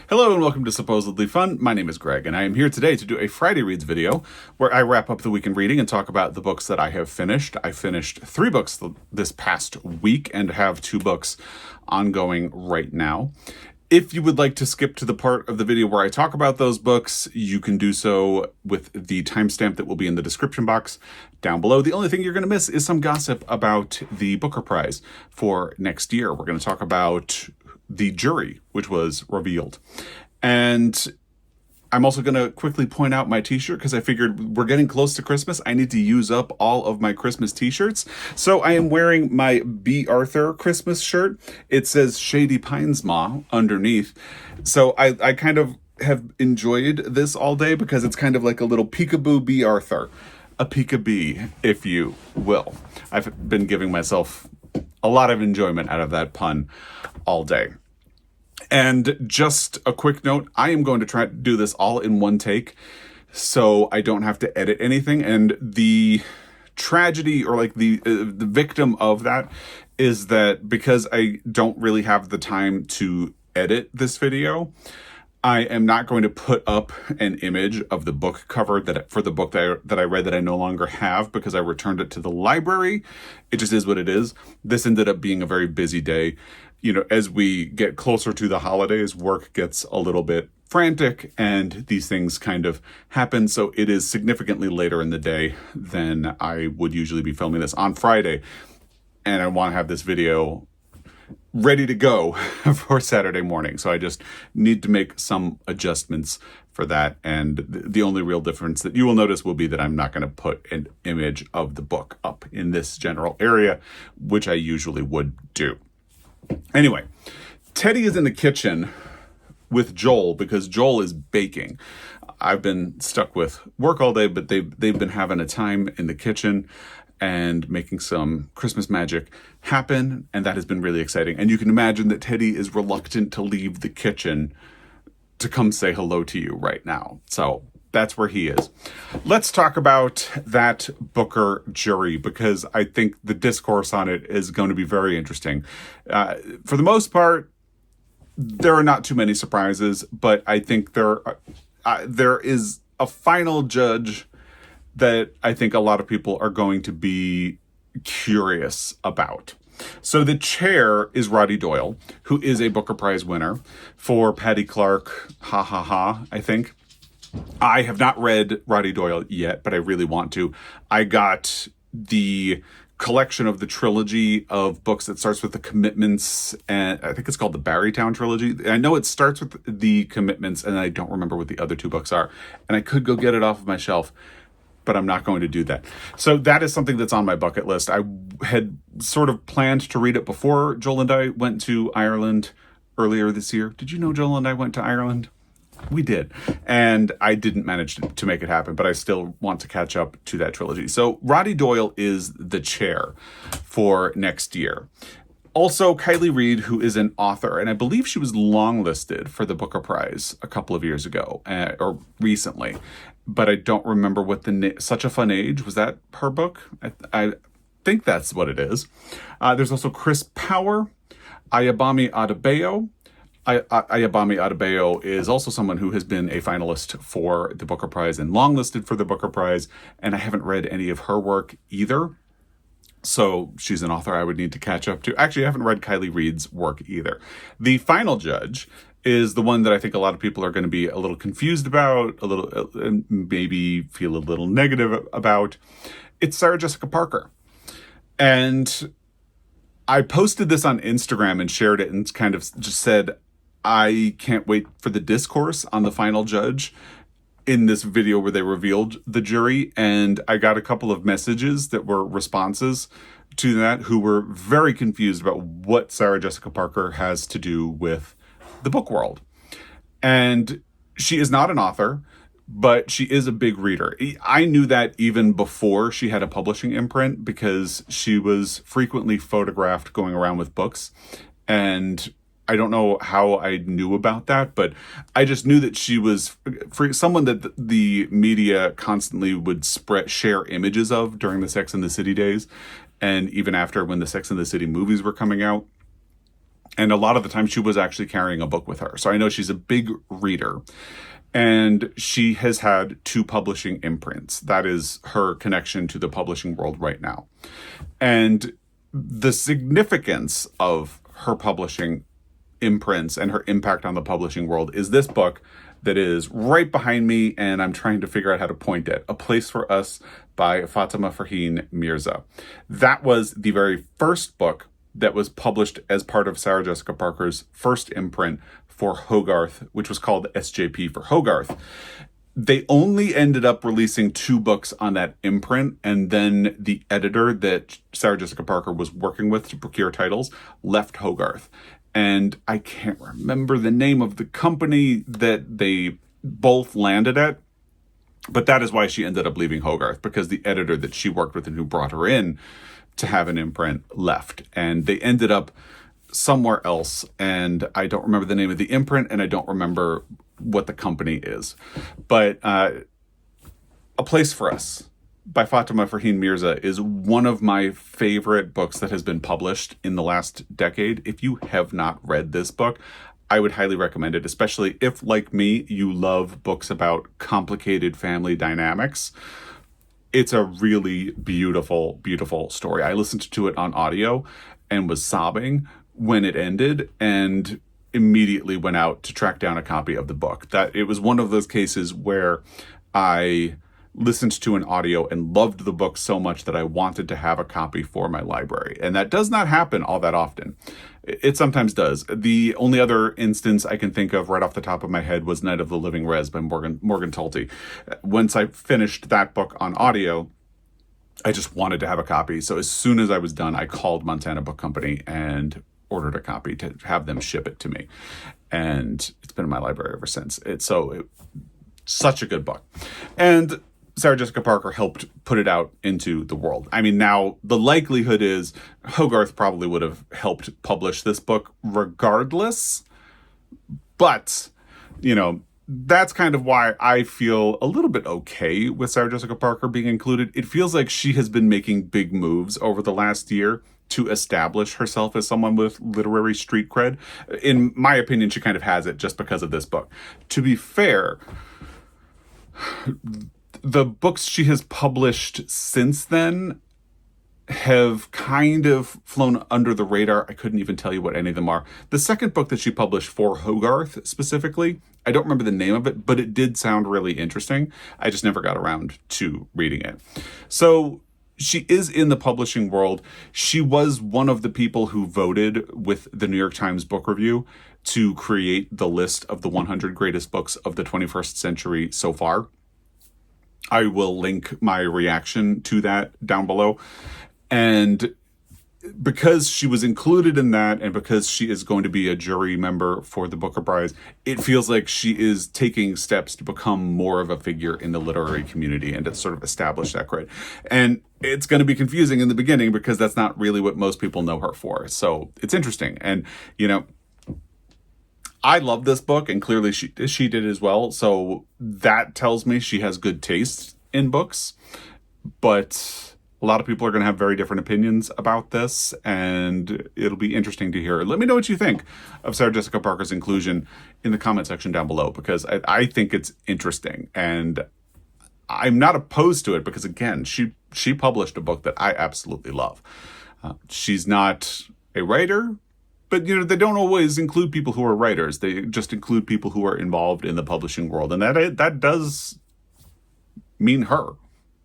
Hello and welcome to Supposedly Fun. My name is Greg, and I am here today to do a Friday Reads video where I wrap up the week in reading and talk about the books that I have finished. I finished 3 books this past week and have 2 books ongoing right now. If you would like to skip to the part of the video where I talk about those books, you can do so with the timestamp that will be in the description box down below. The only thing you're going to miss is some gossip about the Booker Prize for next year. We're going to talk about the jury, which was revealed. And I'm also going to quickly point out my t-shirt because I figured we're getting close to Christmas. I need to use up all of my Christmas t-shirts. So I am wearing my B. Arthur Christmas shirt. It says Shady Pines Ma underneath. So I kind of have enjoyed this all day because it's kind of like a little peekaboo B. Arthur. A peekabee, if you will. I've been giving myself a lot of enjoyment out of that pun all day. And just a quick note, I am going to try to do this all in one take so I don't have to edit anything. And the tragedy or like the victim of that is that because I don't really have the time to edit this video, I am not going to put up an image of the book cover for the book that I read that I no longer have because I returned it to the library. It just is what it is. This ended up being a very busy day. You know, as we get closer to the holidays, work gets a little bit frantic and these things kind of happen. So it is significantly later in the day than I would usually be filming this on Friday. And I want to have this video ready to go for Saturday morning. So I just need to make some adjustments for that. And the only real difference that you will notice will be that I'm not going to put an image of the book up in this general area, which I usually would do. Anyway, Teddy is in the kitchen with Joel because Joel is baking. I've been stuck with work all day, but they've been having a time in the kitchen and making some Christmas magic happen, and that has been really exciting. And you can imagine that Teddy is reluctant to leave the kitchen to come say hello to you right now. So that's where he is. Let's talk about that Booker jury because I think the discourse on it is going to be very interesting. For the most part, there are not too many surprises, but I think there is a final judge that I think a lot of people are going to be curious about. So the chair is Roddy Doyle, who is a Booker Prize winner for Patty Clark, ha ha ha, I think. I have not read Roddy Doyle yet, but I really want to. I got the collection of the trilogy of books that starts with the Commitments, and I think it's called the Barrytown trilogy. I know it starts with the Commitments, and I don't remember what the other 2 books are. And I could go get it off of my shelf, but I'm not going to do that. So that is something that's on my bucket list. I had sort of planned to read it before Joel and I went to Ireland earlier this year. Did you know Joel and I went to Ireland? We did. And I didn't manage to make it happen, but I still want to catch up to that trilogy. So Roddy Doyle is the chair for next year. Also, Kylie Reid, who is an author, and I believe she was longlisted for the Booker Prize a couple of years ago, or recently, but I don't remember what the Such a Fun Age, was that her book? I think that's what it is. There's also Chris Power, Ayabami Adebayo. Ayabami Adebayo is also someone who has been a finalist for the Booker Prize and longlisted for the Booker Prize, and I haven't read any of her work either. So she's an author I would need to catch up to. Actually, I haven't read Kylie Reid's work either. The final judge is the one that I think a lot of people are going to be a little confused about, a little maybe feel a little negative about. It's Sarah Jessica Parker. And I posted this on Instagram and shared it and kind of just said, I can't wait for the discourse on the final judge in this video where they revealed the jury. And I got a couple of messages that were responses to that who were very confused about what Sarah Jessica Parker has to do with the book world. And she is not an author, but she is a big reader. I knew that even before she had a publishing imprint because she was frequently photographed going around with books. And I don't know how I knew about that, but I just knew that she was someone that the media constantly would share images of during the Sex and the City days. And even after when the Sex and the City movies were coming out. And a lot of the time she was actually carrying a book with her. So I know she's a big reader. And she has had 2 publishing imprints. That is her connection to the publishing world right now. And the significance of her publishing imprints and her impact on the publishing world is this book that is right behind me, and I'm trying to figure out how to point it. A Place for Us by Fatima Farheen Mirza. That was the very first book that was published as part of Sarah Jessica Parker's first imprint for Hogarth, which was called SJP for Hogarth. They only ended up releasing 2 books on that imprint, and then the editor that Sarah Jessica Parker was working with to procure titles left Hogarth. And I can't remember the name of the company that they both landed at, but that is why she ended up leaving Hogarth, because the editor that she worked with and who brought her in to have an imprint left. And they ended up somewhere else, and I don't remember the name of the imprint, and I don't remember what the company is. But A Place for Us by Fatima Farheen Mirza is one of my favorite books that has been published in the last decade. If you have not read this book, I would highly recommend it, especially if, like me, you love books about complicated family dynamics. It's a really beautiful, beautiful story. I listened to it on audio and was sobbing when it ended, and immediately went out to track down a copy of the book. That it was one of those cases where I listened to an audio and loved the book so much that I wanted to have a copy for my library. And that does not happen all that often. It sometimes does. The only other instance I can think of right off the top of my head was Night of the Living Res by Morgan Talty. Once I finished that book on audio, I just wanted to have a copy. So as soon as I was done, I called Montana Book Company and ordered a copy to have them ship it to me. And it's been in my library ever since. It's such a good book. And Sarah Jessica Parker helped put it out into the world. I mean, now the likelihood is Hogarth probably would have helped publish this book regardless. But, you know, that's kind of why I feel a little bit okay with Sarah Jessica Parker being included. It feels like she has been making big moves over the last year to establish herself as someone with literary street cred. In my opinion, she kind of has it just because of this book. To be fair, the books she has published since then have kind of flown under the radar. I couldn't even tell you what any of them are. The second book that she published for Hogarth specifically, I don't remember the name of it, but it did sound really interesting. I just never got around to reading it. So she is in the publishing world. She was one of the people who voted with the New York Times Book Review to create the list of the 100 greatest books of the 21st century so far. I will link my reaction to that down below. And because she was included in that, and because she is going to be a jury member for the Booker Prize, it feels like she is taking steps to become more of a figure in the literary community and to sort of establish that cred. And it's going to be confusing in the beginning because that's not really what most people know her for. So it's interesting. And, you know, I love this book, and clearly she did as well. So that tells me she has good taste in books. But a lot of people are going to have very different opinions about this, and it'll be interesting to hear. Let me know what you think of Sarah Jessica Parker's inclusion in the comment section down below, because I think it's interesting, and I'm not opposed to it because, again, she published a book that I absolutely love. She's not a writer, but, you know, they don't always include people who are writers. They just include people who are involved in the publishing world. And that does mean her.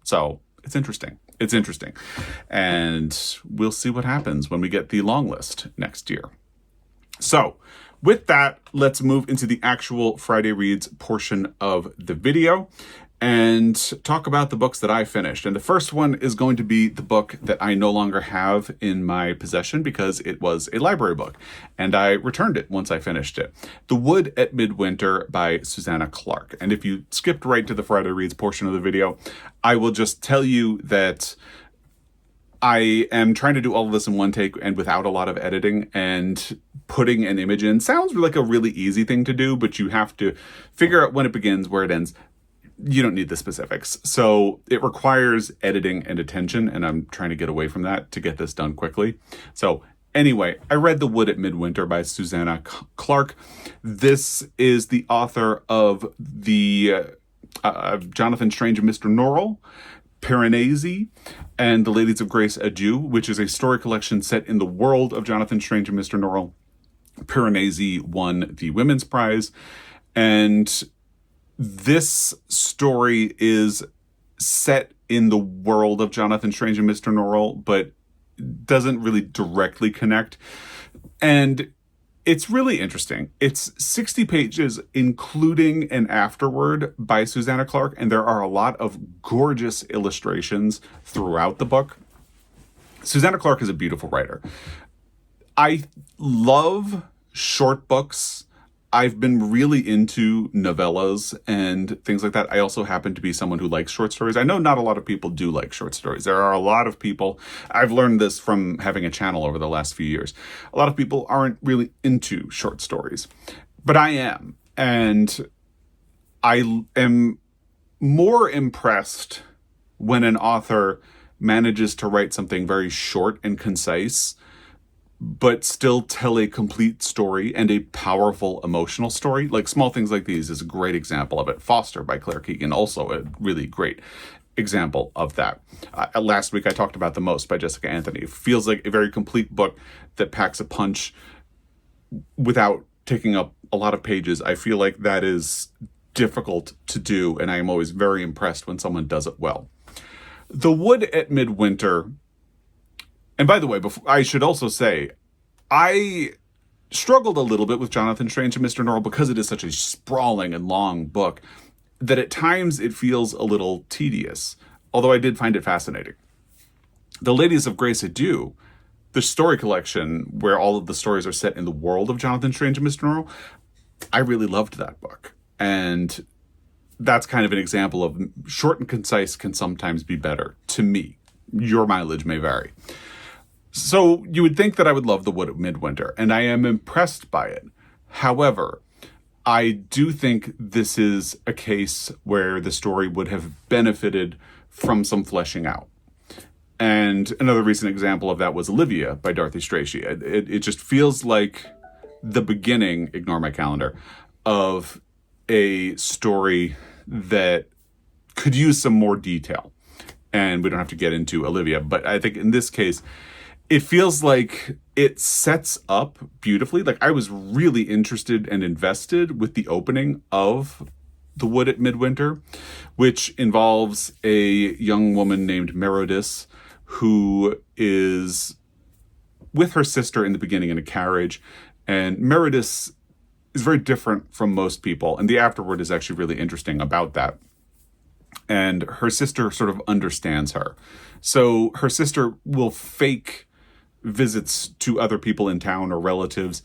So it's interesting. It's interesting. And we'll see what happens when we get the long list next year. So with that, let's move into the actual Friday Reads portion of the video and talk about the books that I finished. And the first one is going to be the book that I no longer have in my possession because it was a library book, and I returned it once I finished it. The Wood at Midwinter by Susanna Clarke. And if you skipped right to the Friday Reads portion of the video, I will just tell you that I am trying to do all of this in one take and without a lot of editing, and putting an image in sounds like a really easy thing to do, but you have to figure out when it begins, where it ends. You don't need the specifics. So it requires editing and attention, and I'm trying to get away from that to get this done quickly. So Anyway, I read The Wood at Midwinter by Susanna Clarke. This is the author of Jonathan Strange and Mr. Norrell, Piranesi, and The Ladies of Grace Adieu, which is a story collection set in the world of Jonathan Strange and Mr. Norrell. Piranesi won the Women's Prize, and this story is set in the world of Jonathan Strange and Mr. Norrell, but doesn't really directly connect. And it's really interesting. It's 60 pages, including an afterword by Susanna Clarke, and there are a lot of gorgeous illustrations throughout the book. Susanna Clarke is a beautiful writer. I love short books. I've been really into novellas and things like that. I also happen to be someone who likes short stories. I know not a lot of people do like short stories. There are a lot of people, I've learned this from having a channel over the last few years. A lot of people aren't really into short stories, but I am. And I am more impressed when an author manages to write something very short and concise, but still tell a complete story and a powerful emotional story. Like Small Things Like These is a great example of it. Foster by Claire Keegan, also a really great example of that. Last week I talked about The Most by Jessica Anthony. It feels like a very complete book that packs a punch without taking up a lot of pages. I feel like that is difficult to do, and I am always very impressed when someone does it well. The Wood at Midwinter. And by the way, I should also say, I struggled a little bit with Jonathan Strange and Mr. Norrell because it is such a sprawling and long book that at times it feels a little tedious, although I did find it fascinating. The Ladies of Grace Adieu, the story collection where all of the stories are set in the world of Jonathan Strange and Mr. Norrell, I really loved that book. And that's kind of an example of short and concise can sometimes be better, to me. Your mileage may vary. So you would think that I would love The Wood at Midwinter, and I am impressed by it. However, I do think this is a case where the story would have benefited from some fleshing out. And another recent example of that was Olivia by Dorothy Strachey. It just feels like the beginning, ignore my calendar, of a story that could use some more detail. And we don't have to get into Olivia, but I think in this case, it feels like it sets up beautifully. Like I was really interested and invested with the opening of The Wood at Midwinter, which involves a young woman named Merodis who is with her sister in the beginning in a carriage. And Merodis is very different from most people. And the afterword is actually really interesting about that. And her sister sort of understands her. So her sister will fake visits to other people in town or relatives,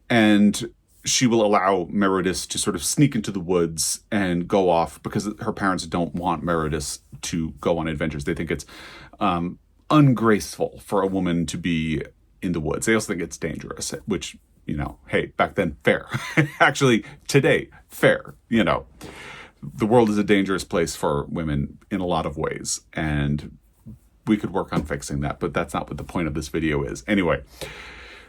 and she will allow Merodis to sort of sneak into the woods and go off because her parents don't want Merodis to go on adventures. They think it's ungraceful for a woman to be in the woods. They also think it's dangerous, which, you know, hey, back then, fair. Actually, today, fair. You know, the world is a dangerous place for women in a lot of ways, and we could work on fixing that, but that's not what the point of this video is. Anyway,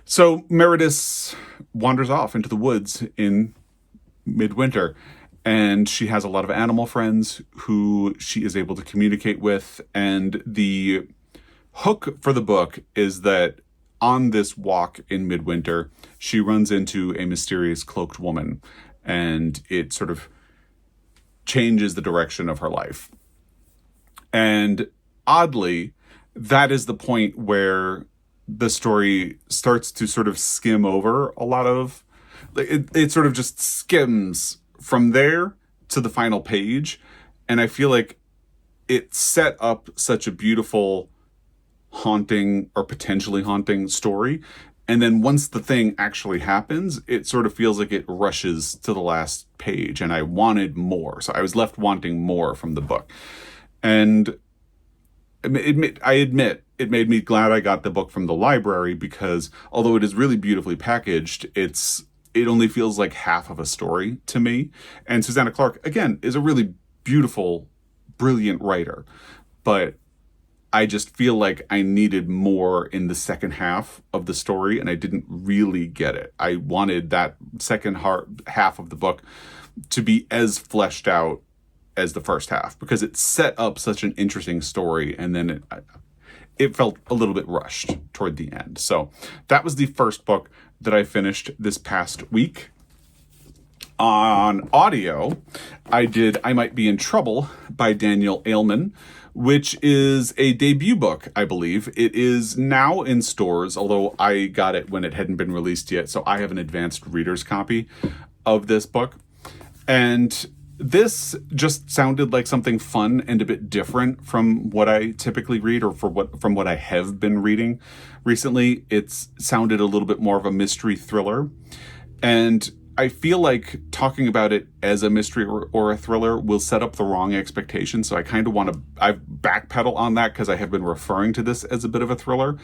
so Merodis wanders off into the woods in midwinter, and she has a lot of animal friends who she is able to communicate with. And the hook for the book is that on this walk in midwinter, she runs into a mysterious cloaked woman, and it sort of changes the direction of her life. And oddly, that is the point where the story starts to sort of skim over a lot of, it sort of just skims from there to the final page. And I feel like it set up such a beautiful, haunting or potentially haunting story. And then once the thing actually happens, it sort of feels like it rushes to the last page. And I wanted more. So I was left wanting more from the book. And I admit, it made me glad I got the book from the library because although it is really beautifully packaged, it only feels like half of a story to me. And Susanna Clarke, again, is a really beautiful, brilliant writer. But I just feel like I needed more in the second half of the story, and I didn't really get it. I wanted that second half of the book to be as fleshed out as the first half, because it set up such an interesting story, and then it felt a little bit rushed toward the end. So that was the first book that I finished this past week. On audio, I did I Might Be in Trouble by Daniel Aleman, which is a debut book, I believe. It is now in stores, although I got it when it hadn't been released yet, so I have an advanced reader's copy of this book. And this just sounded like something fun and a bit different from what I typically read, or from what I have been reading recently. It's sounded a little bit more of a mystery thriller. And I feel like talking about it as a mystery or a thriller will set up the wrong expectations. So I kind of want to backpedal on that, because I have been referring to this as a bit of a thriller.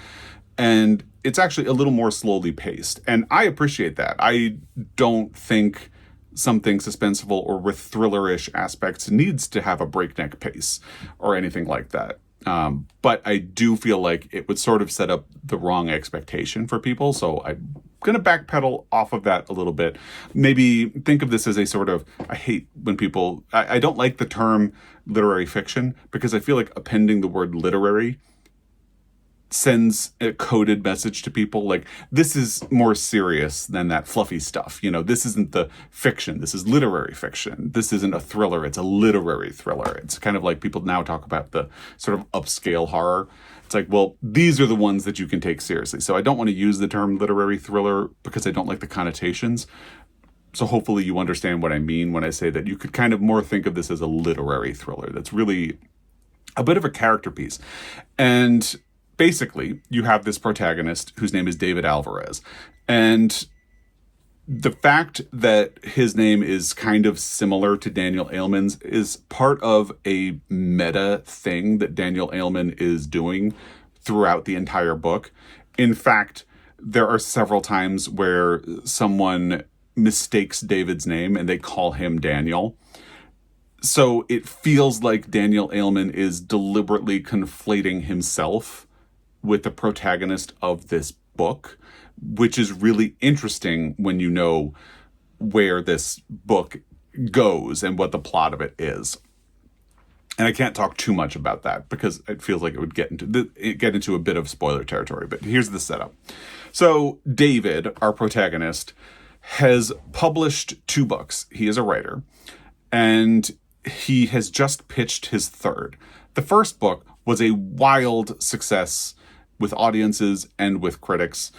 And it's actually a little more slowly paced. And I appreciate that. I don't think something suspenseful or with thriller-ish aspects needs to have a breakneck pace or anything like that. But I do feel like it would sort of set up the wrong expectation for people. So I'm going to backpedal off of that a little bit. Maybe think of this as a sort of, I hate when people, I don't like the term literary fiction, because I feel like appending the word literary sends a coded message to people. Like, this is more serious than that fluffy stuff. You know, this isn't the fiction. This is literary fiction. This isn't a thriller. It's a literary thriller. It's kind of like people now talk about the sort of upscale horror. It's like, well, these are the ones that you can take seriously. So I don't want to use the term literary thriller because I don't like the connotations. So hopefully you understand what I mean when I say that you could kind of more think of this as a literary thriller. That's really a bit of a character piece. And basically, you have this protagonist whose name is David Alvarez. And the fact that his name is kind of similar to Daniel Aleman's is part of a meta thing that Daniel Aleman is doing throughout the entire book. In fact, there are several times where someone mistakes David's name and they call him Daniel. So it feels like Daniel Aleman is deliberately conflating himself with the protagonist of this book, which is really interesting when you know where this book goes and what the plot of it is. And I can't talk too much about that because it feels like it would get into a bit of spoiler territory. But here's the setup. So David, our protagonist, has published 2 books. He is a writer, and he has just pitched his third. The first book was a wild success with audiences and with critics,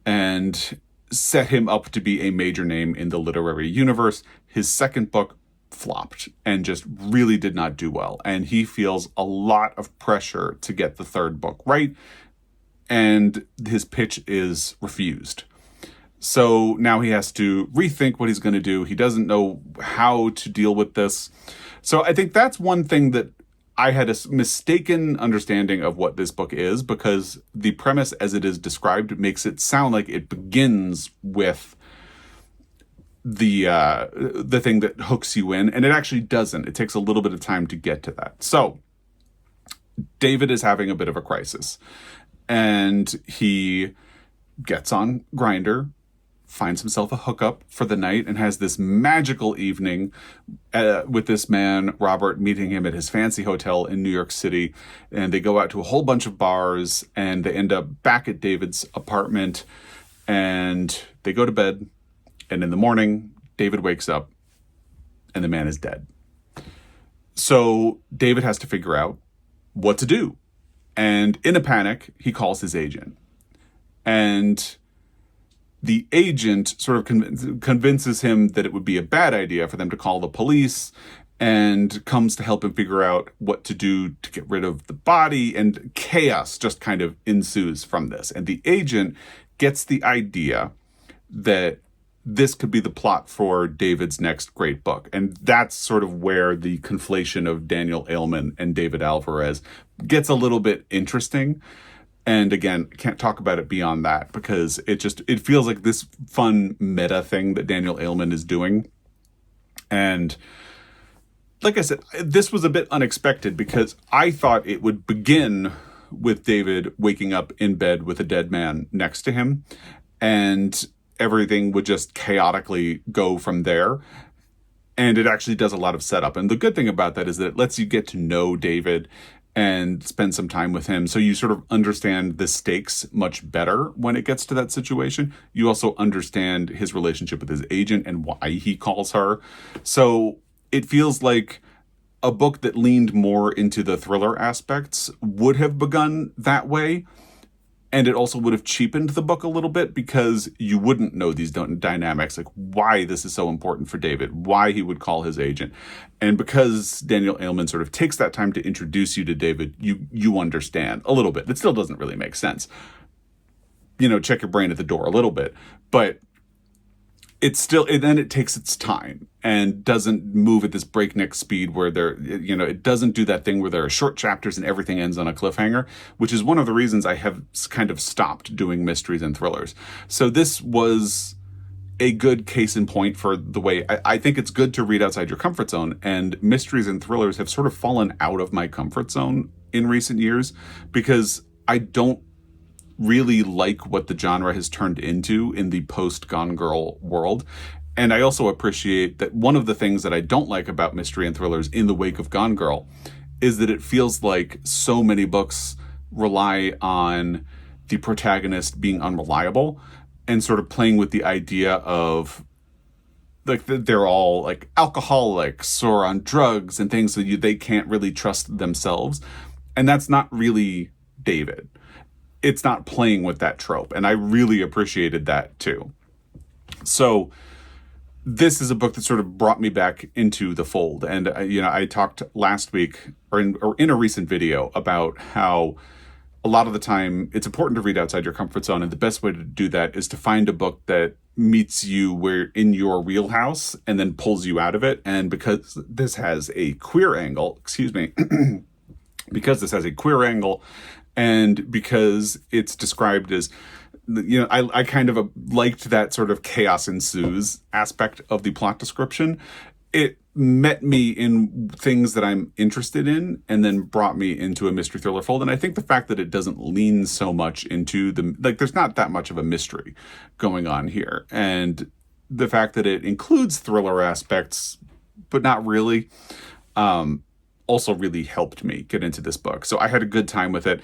and set him up to be a major name in the literary universe. His second book flopped and just really did not do well. And he feels a lot of pressure to get the third book right, and his pitch is refused. So now he has to rethink what he's going to do. He doesn't know how to deal with this. So I think that's one thing that I had a mistaken understanding of what this book is, because the premise as it is described makes it sound like it begins with the thing that hooks you in, and it actually doesn't. It takes a little bit of time to get to that. So David is having a bit of a crisis, and he gets on Grindr, finds himself a hookup for the night, and has this magical evening with this man, Robert, meeting him at his fancy hotel in New York City. And they go out to a whole bunch of bars, and they end up back at David's apartment, and they go to bed. And in the morning, David wakes up, and the man is dead. So David has to figure out what to do. And in a panic, he calls his agent. And the agent sort of convinces him that it would be a bad idea for them to call the police, and comes to help him figure out what to do to get rid of the body, and chaos just kind of ensues from this. And the agent gets the idea that this could be the plot for David's next great book. And that's sort of where the conflation of Daniel Aleman and David Alvarez gets a little bit interesting. And again, can't talk about it beyond that, because it feels like this fun meta thing that Daniel Aleman is doing. And like I said, this was a bit unexpected, because I thought it would begin with David waking up in bed with a dead man next to him, and everything would just chaotically go from there. And it actually does a lot of setup. And the good thing about that is that it lets you get to know David and spend some time with him. So you sort of understand the stakes much better when it gets to that situation. You also understand his relationship with his agent and why he calls her. So it feels like a book that leaned more into the thriller aspects would have begun that way. And it also would have cheapened the book a little bit because you wouldn't know these dynamics, like why this is so important for David, why he would call his agent. And because Daniel Ehlman sort of takes that time to introduce you to David, you understand a little bit. It still doesn't really make sense. Check your brain at the door a little bit. But it's still, and then it takes its time and doesn't move at this breakneck speed where it doesn't do that thing where there are short chapters and everything ends on a cliffhanger, which is one of the reasons I have kind of stopped doing mysteries and thrillers. So this was a good case in point for the way I think it's good to read outside your comfort zone, and mysteries and thrillers have sort of fallen out of my comfort zone in recent years because I don't really like what the genre has turned into in the post Gone Girl world. And I also appreciate that one of the things that I don't like about mystery and thrillers in the wake of Gone Girl is that it feels like so many books rely on the protagonist being unreliable and sort of playing with the idea of like they're all like alcoholics or on drugs and things that they can't really trust themselves. And that's not really David. It's not playing with that trope. And I really appreciated that too. So this is a book that sort of brought me back into the fold. And, I talked last week or in a recent video about how a lot of the time it's important to read outside your comfort zone. And the best way to do that is to find a book that meets you where in your wheelhouse and then pulls you out of it. And because this has a queer angle, and because it's described as, I kind of liked that sort of chaos ensues aspect of the plot description. It met me in things that I'm interested in and then brought me into a mystery thriller fold. And I think the fact that it doesn't lean so much into there's not that much of a mystery going on here. And the fact that it includes thriller aspects, but not really, also really helped me get into this book. So I had a good time with it.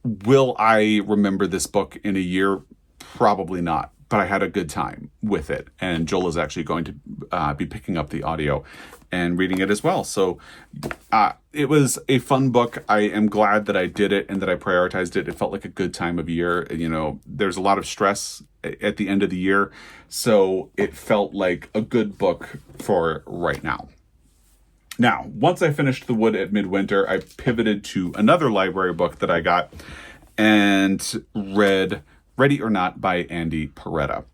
Will I remember this book in a year? Probably not, but I had a good time with it. And Joel is actually going to be picking up the audio and reading it as well. So it was a fun book. I am glad that I did it and that I prioritized it. It felt like a good time of year. There's a lot of stress at the end of the year. So it felt like a good book for right now. Now, once I finished The Wood at Midwinter, I pivoted to another library book that I got and read Ready or Not by Andy Peretta.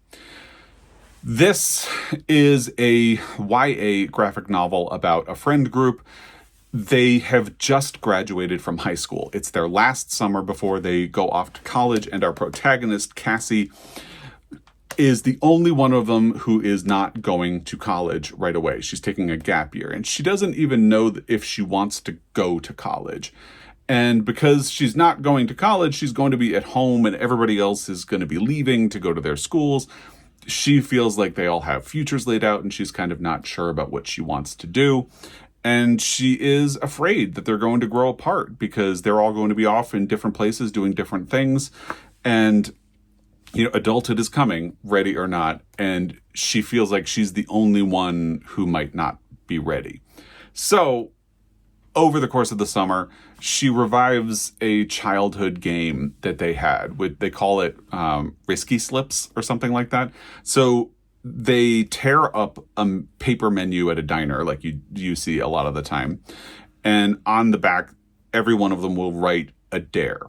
This is a YA graphic novel about a friend group. They have just graduated from high school. It's their last summer before they go off to college, and our protagonist, Cassie, is the only one of them who is not going to college right away. She's taking a gap year, and she doesn't even know if she wants to go to college. And because she's not going to college, she's going to be at home and everybody else is going to be leaving to go to their schools. She feels like they all have futures laid out and she's kind of not sure about what she wants to do. And she is afraid that they're going to grow apart because they're all going to be off in different places doing different things. And adulthood is coming, ready or not, and she feels like she's the only one who might not be ready. So, over the course of the summer, she revives a childhood game that they had. They call it Risky Slips or something like that. So, they tear up a paper menu at a diner, like you see a lot of the time. And on the back, every one of them will write a dare.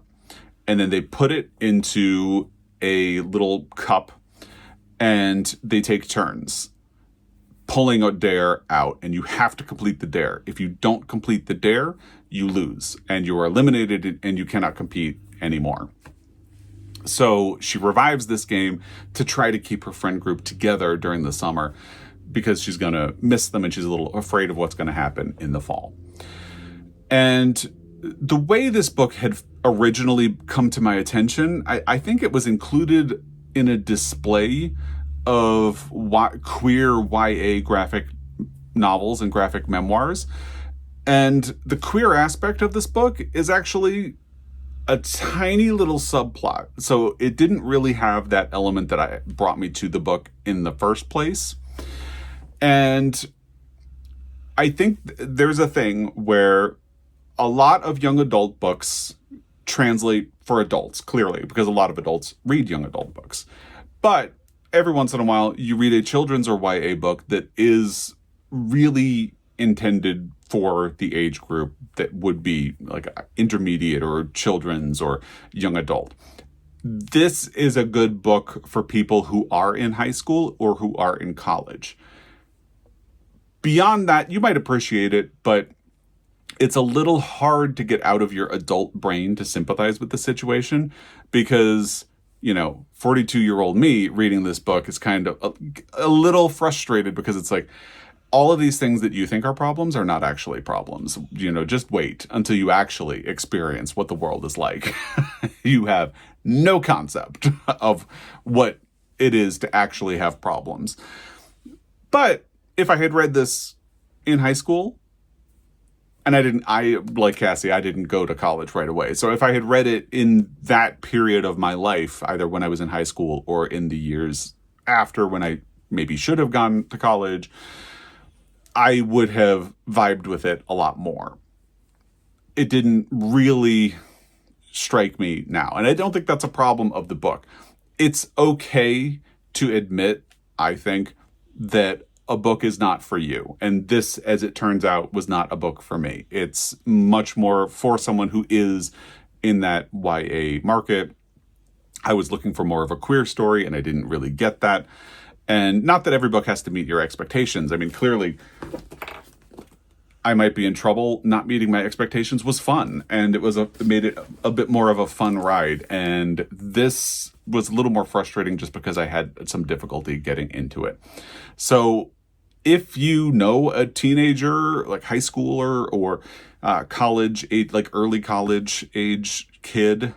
And then they put it into a little cup and they take turns pulling a dare out, and you have to complete the dare. If you don't complete the dare, you lose and you are eliminated and you cannot compete anymore. So she revives this game to try to keep her friend group together during the summer because she's going to miss them and she's a little afraid of what's going to happen in the fall. And the way this book had originally come to my attention, I think it was included in a display of queer YA graphic novels and graphic memoirs. And the queer aspect of this book is actually a tiny little subplot. So it didn't really have that element that brought me to the book in the first place. And I think there's a thing where a lot of young adult books translate for adults, clearly, because a lot of adults read young adult books. But every once in a while, you read a children's or YA book that is really intended for the age group that would be like intermediate or children's or young adult. This is a good book for people who are in high school or who are in college. Beyond that, you might appreciate it, but it's a little hard to get out of your adult brain to sympathize with the situation because, 42-year-old me reading this book is kind of a little frustrated because it's like, all of these things that you think are problems are not actually problems. Just wait until you actually experience what the world is like. You have no concept of what it is to actually have problems. But if I had read this in high school, and like Cassie, I didn't go to college right away. So if I had read it in that period of my life, either when I was in high school or in the years after when I maybe should have gone to college, I would have vibed with it a lot more. It didn't really strike me now. And I don't think that's a problem of the book. It's okay to admit, I think, that a book is not for you. And this, as it turns out, was not a book for me. It's much more for someone who is in that YA market. I was looking for more of a queer story, and I didn't really get that. And not that every book has to meet your expectations. I mean, clearly, I might be in trouble. Not meeting my expectations was fun, and it made it a bit more of a fun ride. And this was a little more frustrating just because I had some difficulty getting into it. So if you know a teenager, like high schooler or college age, like early college age kid,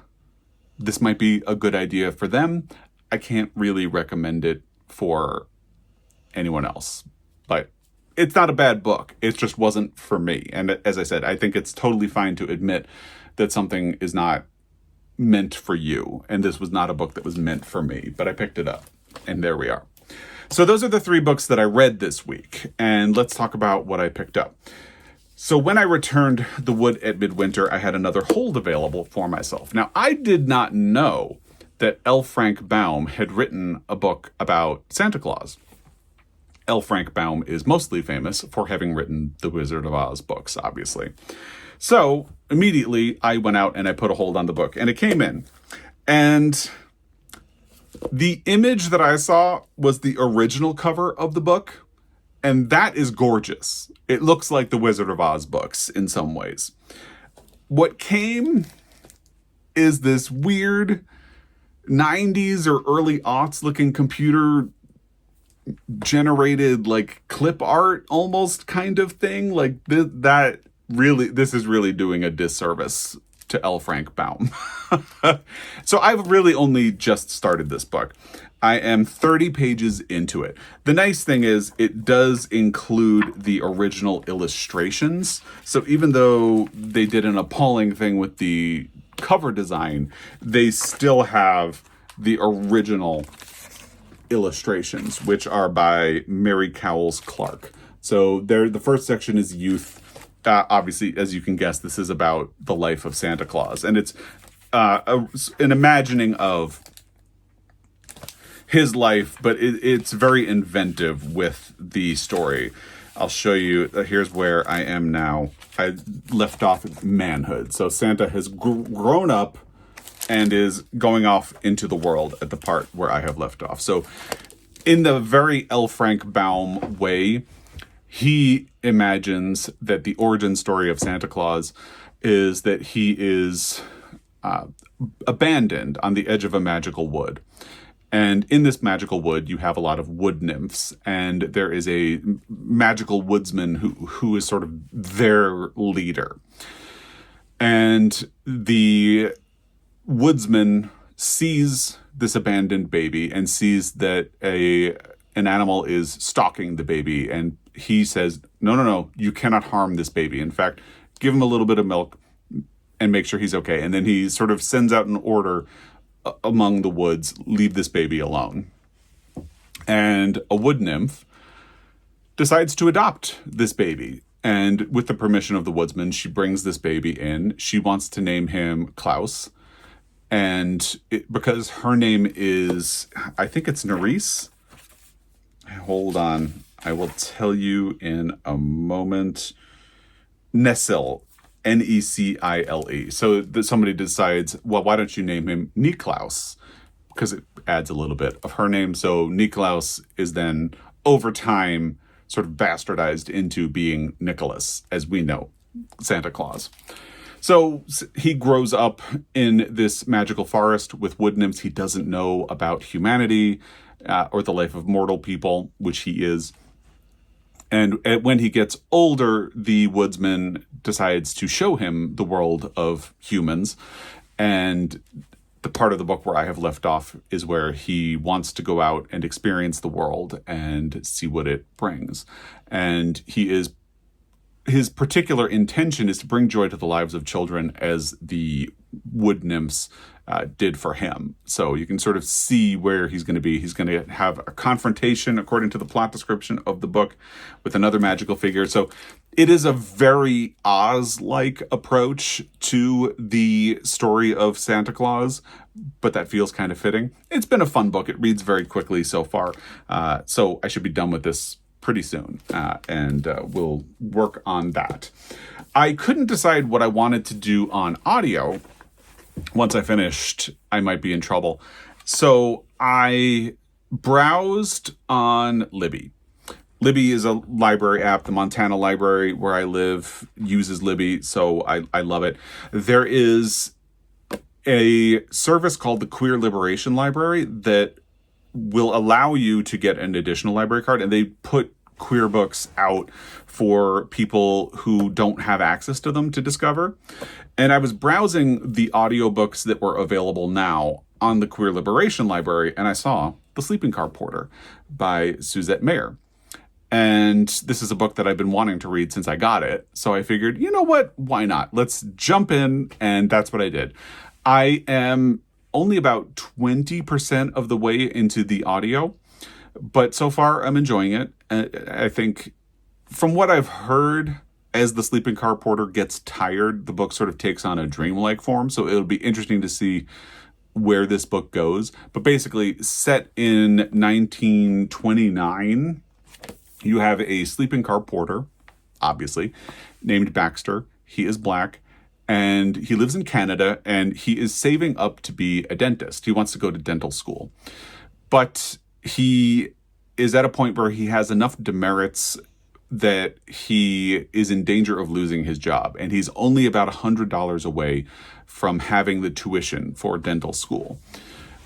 this might be a good idea for them. I can't really recommend it for anyone else, but it's not a bad book. It just wasn't for me. And as I said, I think it's totally fine to admit that something is not meant for you. And this was not a book that was meant for me, but I picked it up and there we are. So those are the 3 books that I read this week. And let's talk about what I picked up. So when I returned The Wood at Midwinter, I had another hold available for myself. Now, I did not know that L. Frank Baum had written a book about Santa Claus. L. Frank Baum is mostly famous for having written the Wizard of Oz books, obviously. So immediately I went out and I put a hold on the book, and it came in. And the image that I saw was the original cover of the book, and that is gorgeous. It looks like the Wizard of Oz books in some ways. What came is this weird 90s or early aughts looking computer generated like clip art almost kind of thing. Like this is really doing a disservice to L. Frank Baum. So I've really only just started this book. I am 30 pages into it. The nice thing is it does include the original illustrations. So even though they did an appalling thing with the cover design, they still have the original illustrations, which are by Mary Cowles Clark. So the first section is youth. Obviously, as you can guess, this is about the life of Santa Claus. And it's an imagining of his life, but it's very inventive with the story. I'll show you. Here's where I am now. I left off at manhood. So Santa has grown up and is going off into the world at the part where I have left off. So in the very L. Frank Baum way, he imagines that the origin story of Santa Claus is that he is abandoned on the edge of a magical wood. And in this magical wood, you have a lot of wood nymphs, and there is a magical woodsman who is sort of their leader. And the woodsman sees this abandoned baby and sees that an animal is stalking the baby. And he says, no, you cannot harm this baby. In fact, give him a little bit of milk and make sure he's okay. And then he sort of sends out an order among the woods, leave this baby alone. And a wood nymph decides to adopt this baby. And with the permission of the woodsman, she brings this baby in. She wants to name him Klaus. And because her name is, I think it's Nerisse. Hold on. I will tell you in a moment. Necile. Necile. So that somebody decides, well, why don't you name him Niklaus? Because it adds a little bit of her name. So Niklaus is then, over time, sort of bastardized into being Nicholas, as we know, Santa Claus. So he grows up in this magical forest with wood nymphs. He doesn't know about humanity or the life of mortal people, which he is. And when he gets older, the woodsman decides to show him the world of humans. And the part of the book where I have left off is where he wants to go out and experience the world and see what it brings. And his particular intention is to bring joy to the lives of children as the wood nymphs did for him. So you can sort of see where he's going to be. He's going to have a confrontation, according to the plot description of the book, with another magical figure. So it is a very Oz-like approach to the story of Santa Claus, but that feels kind of fitting. It's been a fun book. It reads very quickly so far. So I should be done with this pretty soon, and we'll work on that. I couldn't decide what I wanted to do on audio. Once I finished, I might be in trouble. So I browsed on Libby. Libby is a library app. The Montana library where I live uses Libby, so I love it. There is a service called the Queer Liberation Library that will allow you to get an additional library card, and they put queer books out for people who don't have access to them to discover. And I was browsing the audiobooks that were available now on the Queer Liberation Library, and I saw The Sleeping Car Porter by Suzette Mayer. And this is a book that I've been wanting to read since I got it. So I figured, you know what? Why not? Let's jump in, and that's what I did. I am only about 20% of the way into the audio, but so far I'm enjoying it. I think from what I've heard, as the sleeping car porter gets tired, the book sort of takes on a dreamlike form. So it'll be interesting to see where this book goes. But basically, set in 1929, you have a sleeping car porter, obviously, named Baxter. He is black, and he lives in Canada, and he is saving up to be a dentist. He wants to go to dental school. But he is at a point where he has enough demerits that he is in danger of losing his job. And he's only about $100 away from having the tuition for dental school.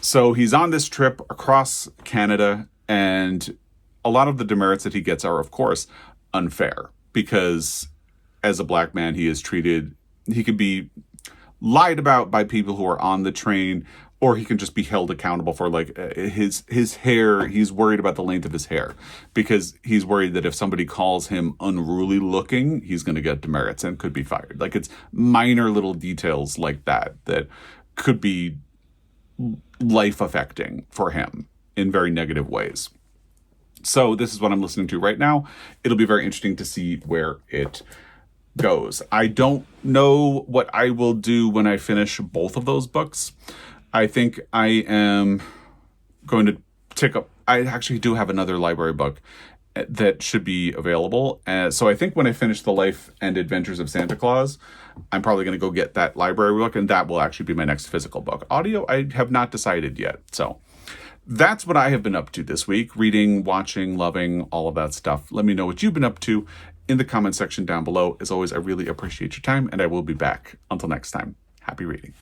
So he's on this trip across Canada, and a lot of the demerits that he gets are, of course, unfair. Because as a black man, he can be lied about by people who are on the train, or he can just be held accountable for his hair. He's worried about the length of his hair because he's worried that if somebody calls him unruly looking, he's going to get demerits and could be fired. Like, it's minor little details like that could be life affecting for him in very negative ways. So this is what I'm listening to right now. It'll be very interesting to see where it goes. I don't know what I will do when I finish both of those books. I think I am going to I actually do have another library book that should be available. So I think when I finish The Life and Adventures of Santa Claus, I'm probably going to go get that library book, and that will actually be my next physical book. Audio, I have not decided yet. So that's what I have been up to this week. Reading, watching, loving, all of that stuff. Let me know what you've been up to in the comment section down below. As always, I really appreciate your time, and I will be back. Until next time, happy reading.